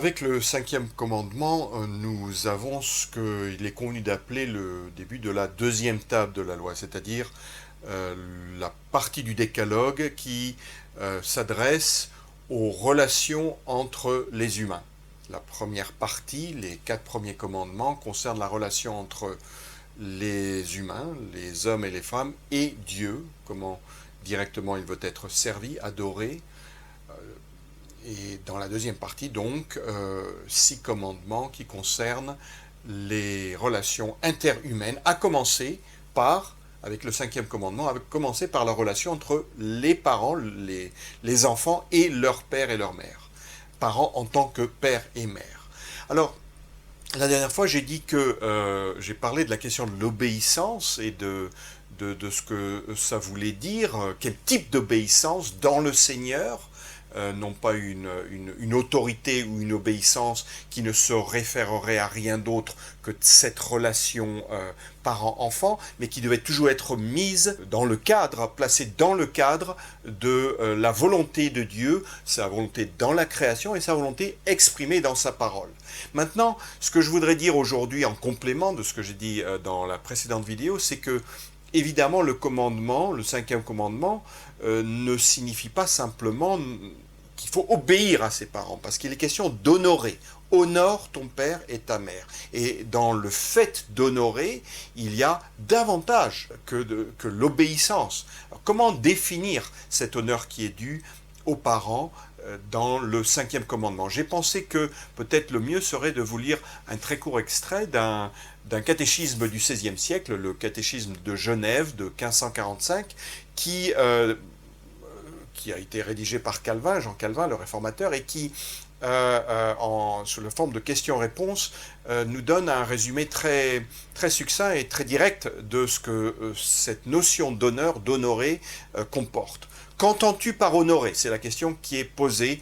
avec le cinquième commandement, nous avons ce qu'il est convenu d'appeler le début de la deuxième table de la loi, c'est-à-dire la partie du décalogue qui s'adresse aux relations entre les humains. La première partie, les 4 premiers commandements, concernent la relation entre les humains, les hommes et les femmes, et Dieu, comment directement il veut être servi, adoré. Et dans la deuxième partie, donc, 6 commandements qui concernent les relations interhumaines, à commencer par, avec le cinquième commandement, à commencer par la relation entre les parents, les enfants et leur père et leur mère. Parents en tant que père et mère. Alors, la dernière fois, j'ai dit que j'ai parlé de la question de l'obéissance et de ce que ça voulait dire, quel type d'obéissance dans le Seigneur, non pas une autorité ou une obéissance qui ne se référerait à rien d'autre que cette relation parent-enfant, mais qui devait toujours être mise dans le cadre, placée dans le cadre de la volonté de Dieu, sa volonté dans la création et sa volonté exprimée dans sa parole. Maintenant, ce que je voudrais dire aujourd'hui en complément de ce que j'ai dit dans la précédente vidéo, c'est que évidemment le commandement, le cinquième commandement, ne signifie pas simplement qu'il faut obéir à ses parents, parce qu'il est question d'honorer. Honore ton père et ta mère. Et dans le fait d'honorer, il y a davantage que l'obéissance. Alors, comment définir cet honneur qui est dû aux parents dans le cinquième commandement? J'ai pensé que peut-être le mieux serait de vous lire un très court extrait d'un catéchisme du XVIe siècle, le catéchisme de Genève de 1545, qui a été rédigé par Calvin, Jean Calvin, le réformateur, et qui, sous la forme de questions-réponses, nous donne un résumé très, très succinct et très direct de ce que cette notion d'honneur, d'honorer, comporte. Qu'entends-tu par honorer? C'est la question qui est posée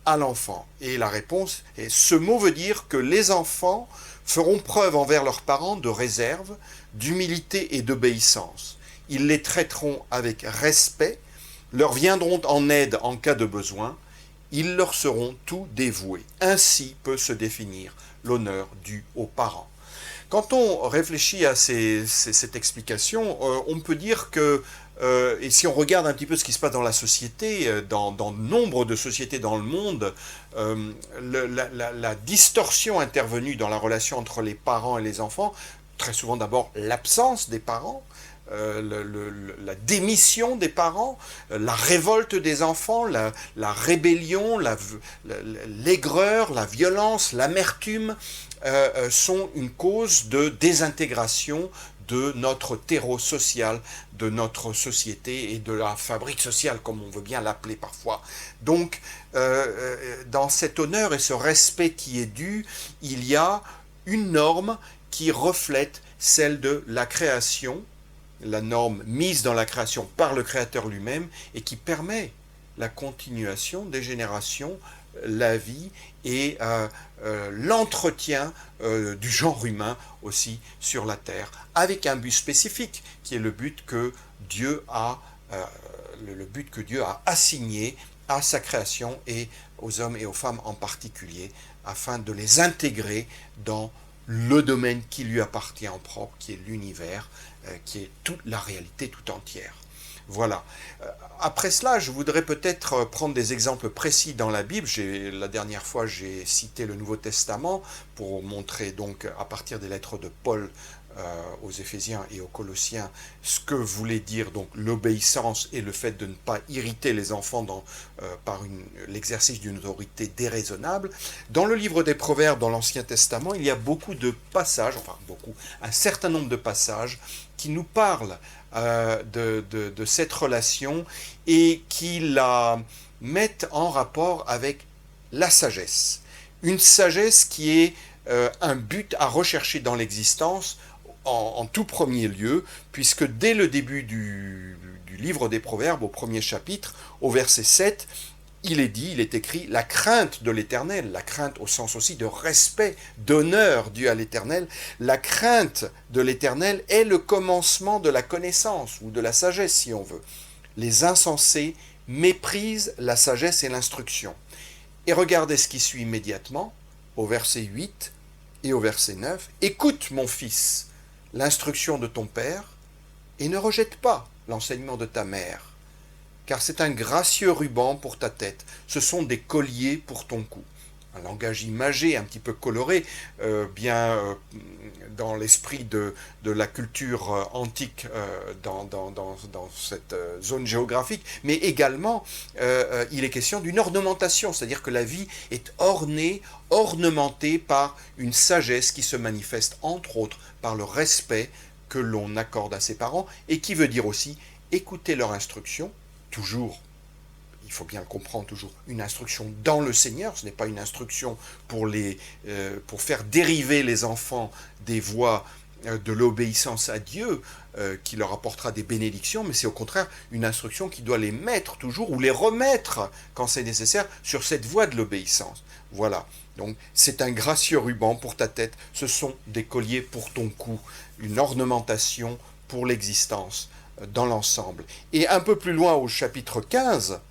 à l'enfant. Et la réponse est, ce mot veut dire que les enfants feront preuve envers leurs parents de réserve, d'humilité et d'obéissance. Ils les traiteront avec respect, leur viendront en aide en cas de besoin, ils leur seront tout dévoués. Ainsi peut se définir l'honneur dû aux parents. Quand on réfléchit à cette explication, on peut dire que, et si on regarde un petit peu ce qui se passe dans la société, dans nombre de sociétés dans le monde, la distorsion intervenue dans la relation entre les parents et les enfants, très souvent d'abord l'absence des parents, la démission des parents, la révolte des enfants, la rébellion, l'aigreur, la violence, l'amertume, sont une cause de désintégration de notre terreau social, de notre société et de la fabrique sociale, comme on veut bien l'appeler parfois. Donc, dans cet honneur et ce respect qui est dû, il y a une norme qui reflète celle de la création, la norme mise dans la création par le Créateur lui-même et qui permet la continuation des générations, la vie et l'entretien du genre humain aussi sur la terre, avec un but spécifique qui est le but que Dieu a assigné à sa création et aux hommes et aux femmes en particulier, afin de les intégrer dans le domaine qui lui appartient en propre, qui est l'univers, qui est toute la réalité tout entière. Voilà. Après cela, je voudrais peut-être prendre des exemples précis dans la Bible. La dernière fois, j'ai cité le Nouveau Testament pour montrer donc à partir des lettres de Paul aux Éphésiens et aux Colossiens ce que voulait dire donc l'obéissance et le fait de ne pas irriter les enfants par l'exercice d'une autorité déraisonnable. Dans le livre des Proverbes, dans l'Ancien Testament, il y a beaucoup de passages, un certain nombre de passages qui nous parlent de cette relation et qui la mettent en rapport avec la sagesse. Une sagesse qui est un but à rechercher dans l'existence en tout premier lieu, puisque dès le début du livre des Proverbes, au premier chapitre, au verset 7, il est écrit la crainte de l'Éternel, la crainte au sens aussi de respect, d'honneur dû à l'Éternel. La crainte de l'Éternel est le commencement de la connaissance ou de la sagesse si on veut. Les insensés méprisent la sagesse et l'instruction. Et regardez ce qui suit immédiatement. au verset 8 et au verset 9, « Écoute, mon fils, l'instruction de ton père, et ne rejette pas l'enseignement de ta mère, car c'est un gracieux ruban pour ta tête, ce sont des colliers pour ton cou. » Un langage imagé, un petit peu coloré, dans l'esprit de la culture antique dans cette zone géographique, mais également il est question d'une ornementation, c'est-à-dire que la vie est ornée, ornementée par une sagesse qui se manifeste entre autres par le respect que l'on accorde à ses parents et qui veut dire aussi écouter leur instruction, toujours, il faut bien le comprendre toujours, une instruction dans le Seigneur, ce n'est pas une instruction pour faire dériver les enfants des voies de l'obéissance à Dieu qui leur apportera des bénédictions, mais c'est au contraire une instruction qui doit les mettre toujours ou les remettre quand c'est nécessaire sur cette voie de l'obéissance. Voilà, donc c'est un gracieux ruban pour ta tête, ce sont des colliers pour ton cou, une ornementation pour l'existence dans l'ensemble. Et un peu plus loin au chapitre 15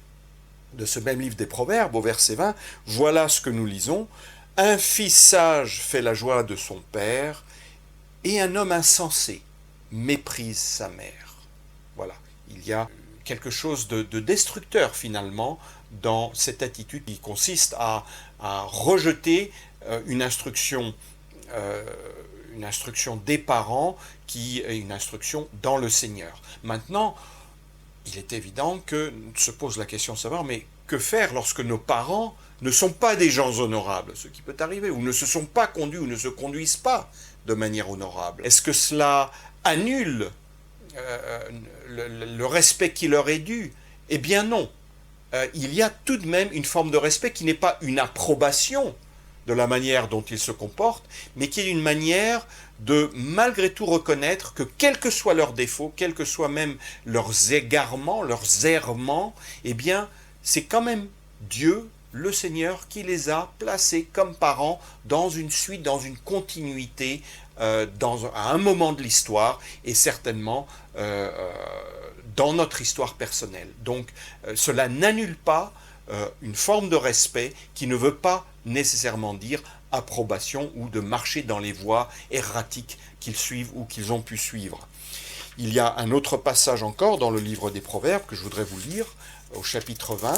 de ce même livre des Proverbes, au verset 20, voilà ce que nous lisons. « Un fils sage fait la joie de son père, et un homme insensé méprise sa mère. » Voilà, il y a quelque chose de destructeur finalement dans cette attitude qui consiste à rejeter une instruction des parents qui est une instruction dans le Seigneur. Maintenant, il est évident que se pose la question de savoir, mais que faire lorsque nos parents ne sont pas des gens honorables, ce qui peut arriver, ou ne se sont pas conduits, ou ne se conduisent pas de manière honorable. Est-ce que cela annule le respect qui leur est dû? Eh bien non. Il y a tout de même une forme de respect qui n'est pas une approbation de la manière dont ils se comportent, mais qui est une manière de malgré tout reconnaître que quels que soient leurs défauts, quels que soient même leurs égarements, leurs errements, eh bien c'est quand même Dieu, le Seigneur, qui les a placés comme parents dans une suite, dans une continuité, à un moment de l'histoire, et certainement dans notre histoire personnelle. Donc cela n'annule pas une forme de respect qui ne veut pas nécessairement dire approbation ou de marcher dans les voies erratiques qu'ils suivent ou qu'ils ont pu suivre. Il y a un autre passage encore dans le livre des Proverbes que je voudrais vous lire, au chapitre 20,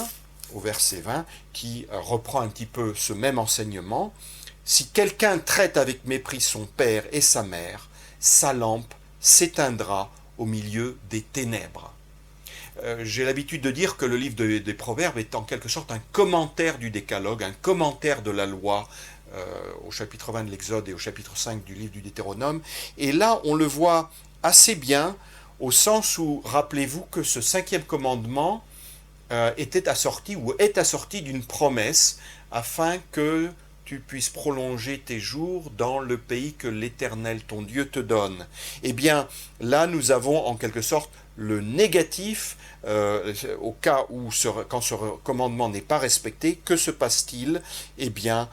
au verset 20, qui reprend un petit peu ce même enseignement. « Si quelqu'un traite avec mépris son père et sa mère, sa lampe s'éteindra au milieu des ténèbres. » J'ai l'habitude de dire que le livre des Proverbes est en quelque sorte un commentaire du Décalogue, un commentaire de la loi, au chapitre 20 de l'Exode et au chapitre 5 du livre du Deutéronome. Et là, on le voit assez bien, au sens où, rappelez-vous que ce 5e commandement était assorti ou est assorti d'une promesse afin que tu puisses prolonger tes jours dans le pays que l'Éternel, ton Dieu, te donne. Eh bien, là, nous avons en quelque sorte le négatif, au cas où, quand ce commandement n'est pas respecté, que se passe-t-il? Eh bien,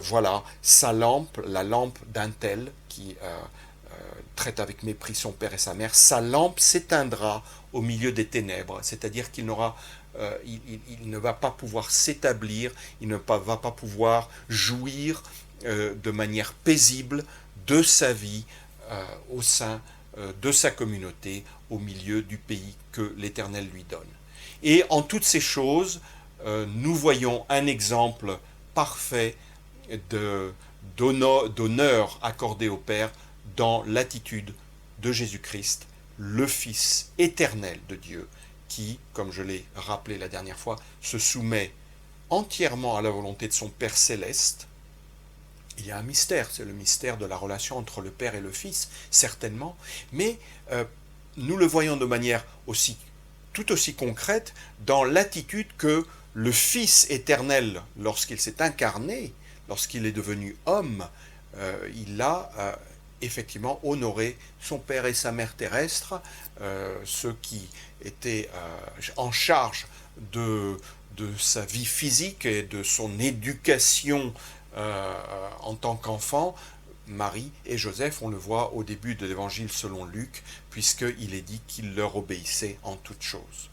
voilà, sa lampe, la lampe d'un tel qui traite avec mépris son père et sa mère, sa lampe s'éteindra au milieu des ténèbres, c'est-à-dire qu'il n'aura il ne va pas pouvoir s'établir, il ne va pas pouvoir jouir de manière paisible de sa vie au sein de sa communauté, au milieu du pays que l'Éternel lui donne. Et en toutes ces choses, nous voyons un exemple parfait d'honneur accordé au Père dans l'attitude de Jésus-Christ, le Fils éternel de Dieu, qui, comme je l'ai rappelé la dernière fois, se soumet entièrement à la volonté de son Père céleste. Il y a un mystère, c'est le mystère de la relation entre le Père et le Fils, certainement, mais nous le voyons de manière tout aussi concrète dans l'attitude que le Fils éternel, lorsqu'il s'est incarné, lorsqu'il est devenu homme, il a effectivement honoré son père et sa mère terrestres, ceux qui étaient en charge de sa vie physique et de son éducation en tant qu'enfant. Marie et Joseph, on le voit au début de l'évangile selon Luc, puisqu'il est dit qu'il leur obéissait en toutes choses.